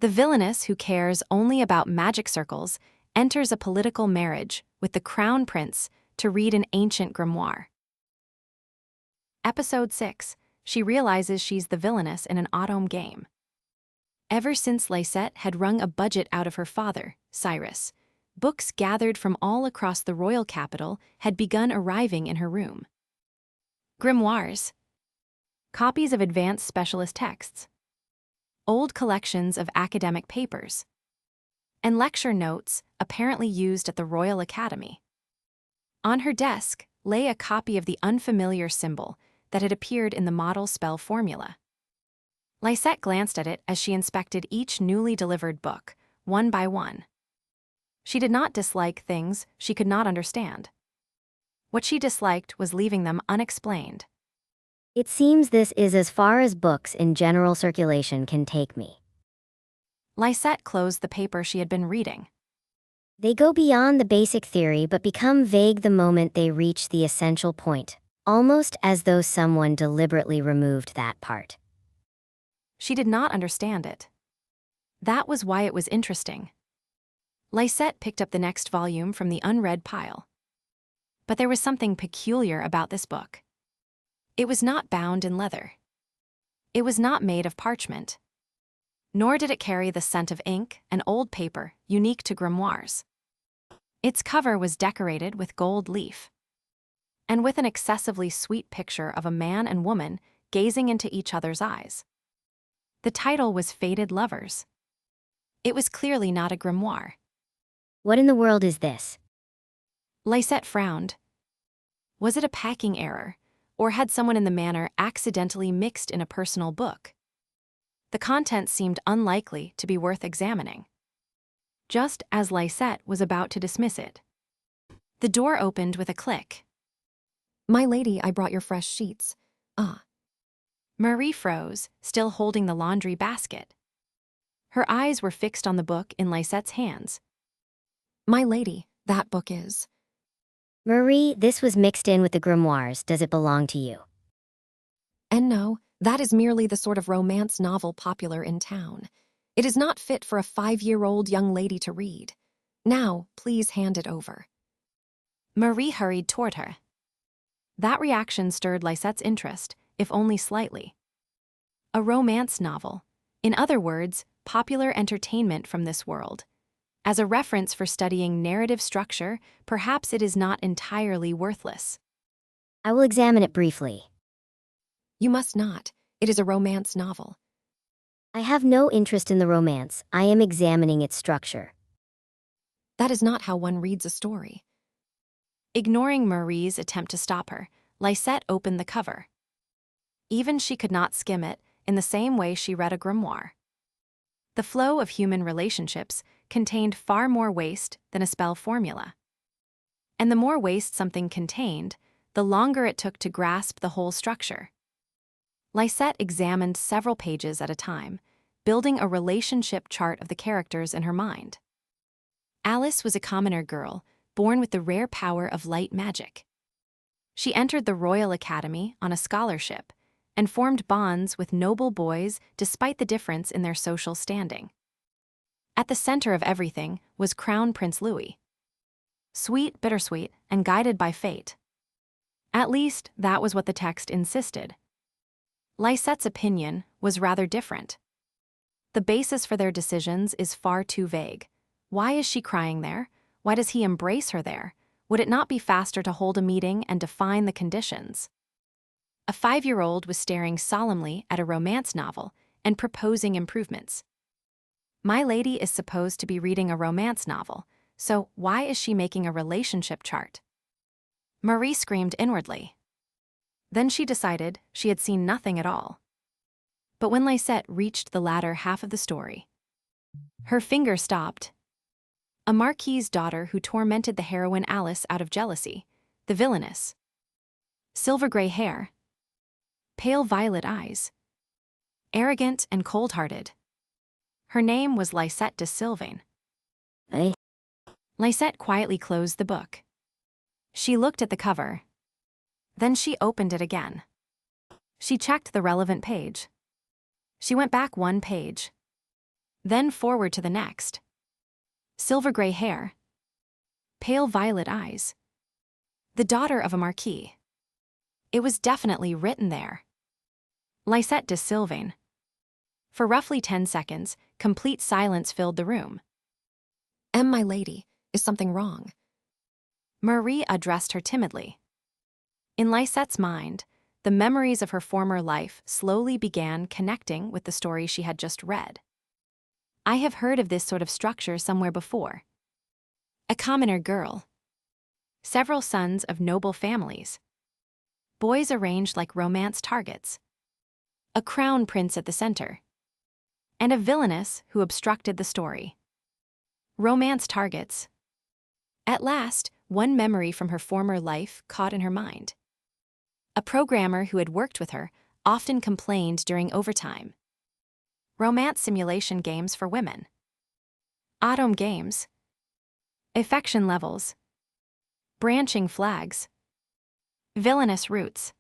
The villainess who cares only about magic circles enters a political marriage with the crown prince to read an ancient grimoire. Episode 6. She realizes she's the villainess in an autumn game. Ever since Lysette had wrung a budget out of her father, Cyrus, books gathered from all across the royal capital had begun arriving in her room. Grimoires. Copies of advanced specialist texts. Old collections of academic papers. And lecture notes apparently used at the Royal Academy. On her desk lay a copy of the unfamiliar symbol that had appeared in the model spell formula. Lysette glanced at it as she inspected each newly delivered book, one by one. She did not dislike things she could not understand. What she disliked was leaving them unexplained. It seems this is as far as books in general circulation can take me. Lysette closed the paper she had been reading. They go beyond the basic theory but become vague the moment they reach the essential point, almost as though someone deliberately removed that part. She did not understand it. That was why it was interesting. Lysette picked up the next volume from the unread pile. But there was something peculiar about this book. It was not bound in leather. It was not made of parchment. Nor did it carry the scent of ink and old paper unique to grimoires. Its cover was decorated with gold leaf, and with an excessively sweet picture of a man and woman gazing into each other's eyes. The title was Fated Lovers. It was clearly not a grimoire. What in the world is this? Lysette frowned. Was it a packing error, or had someone in the manor accidentally mixed in a personal book? The contents seemed unlikely to be worth examining. Just as Lysette was about to dismiss it, the door opened with a click. "My lady, I brought your fresh sheets." "Ah." Marie froze, still holding the laundry basket. Her eyes were fixed on the book in Lysette's hands. "My lady, that book is..." Marie, this was mixed in with the grimoires. Does it belong to you? "And no, that is merely the sort of romance novel popular in town. It is not fit for a 5-year-old young lady to read. Now, please hand it over." Marie hurried toward her. That reaction stirred Lysette's interest, if only slightly. A romance novel. In other words, popular entertainment from this world. As a reference for studying narrative structure, perhaps it is not entirely worthless. I will examine it briefly. "You must not. It is a romance novel." I have no interest in the romance. I am examining its structure. "That is not how one reads a story." Ignoring Marie's attempt to stop her, Lysette opened the cover. Even she could not skim it in the same way she read a grimoire. The flow of human relationships contained far more waste than a spell formula. And the more waste something contained, the longer it took to grasp the whole structure. Lysette examined several pages at a time, building a relationship chart of the characters in her mind. Alice was a commoner girl, born with the rare power of light magic. She entered the Royal Academy on a scholarship and formed bonds with noble boys despite the difference in their social standing. At the center of everything was Crown Prince Louis. Sweet, bittersweet, and guided by fate. At least, that was what the text insisted. Lysette's opinion was rather different. The basis for their decisions is far too vague. Why is she crying there? Why does he embrace her there? Would it not be faster to hold a meeting and define the conditions? A 5-year-old was staring solemnly at a romance novel and proposing improvements. My lady is supposed to be reading a romance novel, so why is she making a relationship chart? Marie screamed inwardly. Then she decided she had seen nothing at all. But when Lysette reached the latter half of the story, her finger stopped. A marquis's daughter who tormented the heroine Alice out of jealousy, the villainess. Silver gray hair. Pale violet eyes. Arrogant and cold-hearted. Her name was Lysette de Sylvain. Lysette quietly closed the book. She looked at the cover. Then she opened it again. She checked the relevant page. She went back one page. then forward to the next. Silver gray hair. Pale violet eyes. The daughter of a marquis. It was definitely written there. Lisette de Sylvain. For roughly 10 seconds, complete silence filled the room. My lady, is something wrong?" Marie addressed her timidly. In Lisette's mind, the memories of her former life slowly began connecting with the story she had just read. "I have heard of this sort of structure somewhere before. A commoner girl. Several sons of noble families. Boys arranged like romance targets. A crown prince at the center. And a villainess who obstructed the story. Romance targets." At last, one memory from her former life caught in her mind. A programmer who had worked with her often complained during overtime. Romance simulation games for women. Autumn games. Affection levels. Branching flags. Villainous roots.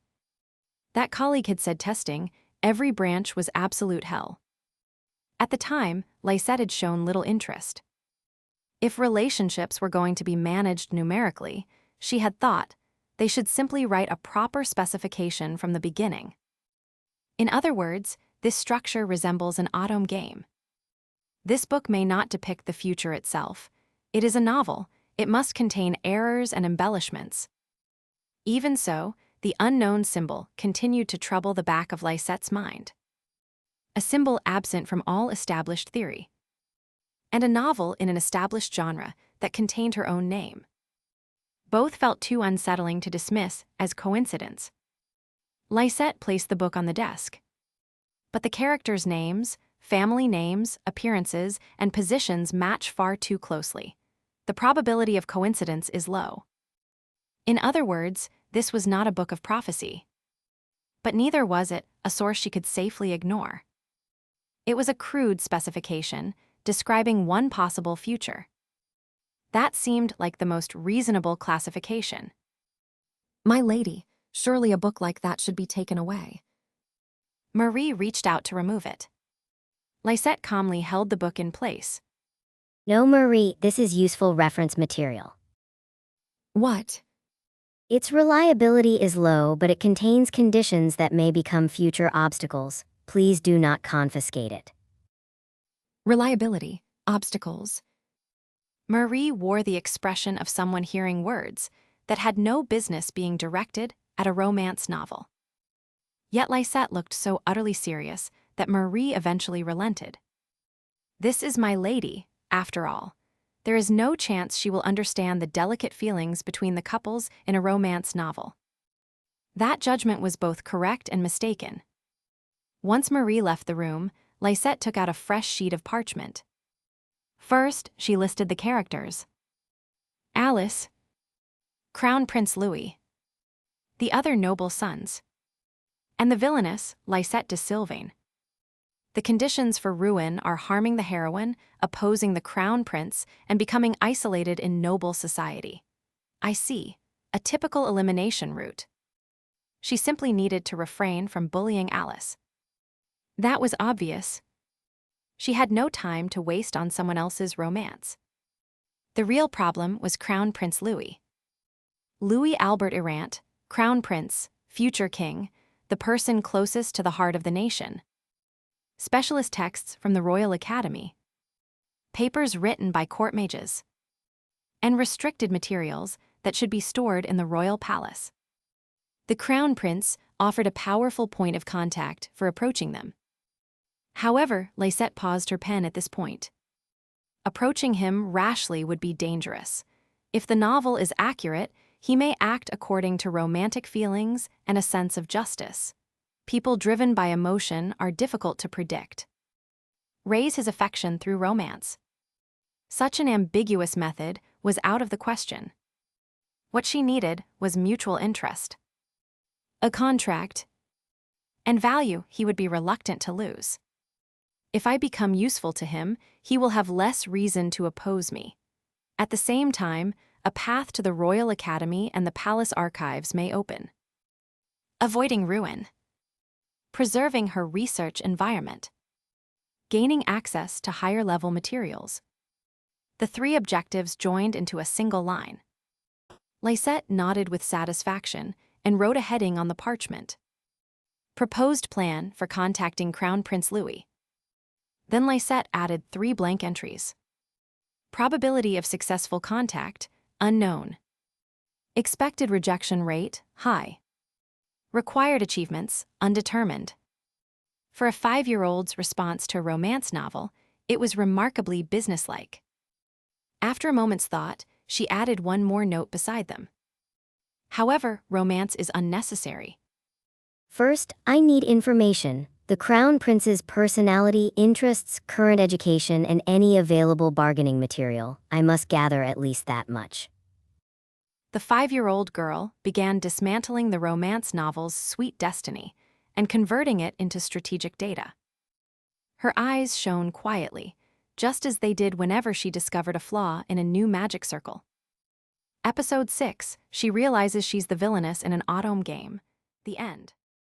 That colleague had said testing, every branch was absolute hell. At the time, Lisette had shown little interest. If relationships were going to be managed numerically, she had thought, they should simply write a proper specification from the beginning. In other words, this structure resembles an autumn game. This book may not depict the future itself. It is a novel. It must contain errors and embellishments. Even so, the unknown symbol continued to trouble the back of Lisette's mind. A symbol absent from all established theory. And a novel in an established genre that contained her own name. Both felt too unsettling to dismiss as coincidence. Lisette placed the book on the desk. But the characters' names, family names, appearances, and positions match far too closely. The probability of coincidence is low. In other words, this was not a book of prophecy. But neither was it a source she could safely ignore. It was a crude specification, describing one possible future. That seemed like the most reasonable classification. "My lady, surely a book like that should be taken away." Marie reached out to remove it. Lisette calmly held the book in place. "No, Marie, this is useful reference material. "What?" Its reliability is low, but it contains conditions that may become future obstacles. Please do not confiscate it." Reliability, obstacles. Marie wore the expression of someone hearing words that had no business being directed at a romance novel. Yet Lisette looked so utterly serious that Marie eventually relented. This is my lady, after all. There is no chance she will understand the delicate feelings between the couples in a romance novel. That judgment was both correct and mistaken. Once Marie left the room, Lisette took out a fresh sheet of parchment. First, she listed the characters. Alice. Crown Prince Louis. The other noble sons. And the villainess, Lisette de Sylvain. The conditions for ruin are harming the heroine, opposing the crown prince, and becoming isolated in noble society. I see. A typical elimination route. She simply needed to refrain from bullying Alice. That was obvious. She had no time to waste on someone else's romance. The real problem was Crown Prince Louis. Louis Albert Errant, Crown Prince, future king, the person closest to the heart of the nation. Specialist texts from the Royal Academy. Papers written by court mages. And restricted materials that should be stored in the royal palace. The Crown Prince offered a powerful point of contact for approaching them. However, Lisette paused her pen at this point. Approaching him rashly would be dangerous. If the novel is accurate, he may act according to romantic feelings and a sense of justice. People driven by emotion are difficult to predict. Raise his affection through romance. Such an ambiguous method was out of the question. What she needed was mutual interest. A contract. And value he would be reluctant to lose. If I become useful to him, he will have less reason to oppose me. At the same time, a path to the Royal Academy and the palace archives may open. Avoiding ruin. Preserving her research environment. gaining access to higher-level materials. The three objectives joined into a single line. Lisette nodded with satisfaction and wrote a heading on the parchment. Proposed plan for contacting Crown Prince Louis. Then Lisette added 3 blank entries. Probability of successful contact, unknown. Expected rejection rate, high. Required achievements, undetermined. For a 5-year-old's response to a romance novel, it was remarkably businesslike. After a moment's thought, she added one more note beside them. However, romance is unnecessary. First, I need information: the Crown Prince's personality, interests, current education, and any available bargaining material. I must gather at least that much. The 5-year-old girl began dismantling the romance novel's sweet destiny and converting it into strategic data. Her eyes shone quietly, just as they did whenever she discovered a flaw in a new magic circle. Episode 6, she realizes she's the villainess in an autumn game. The end.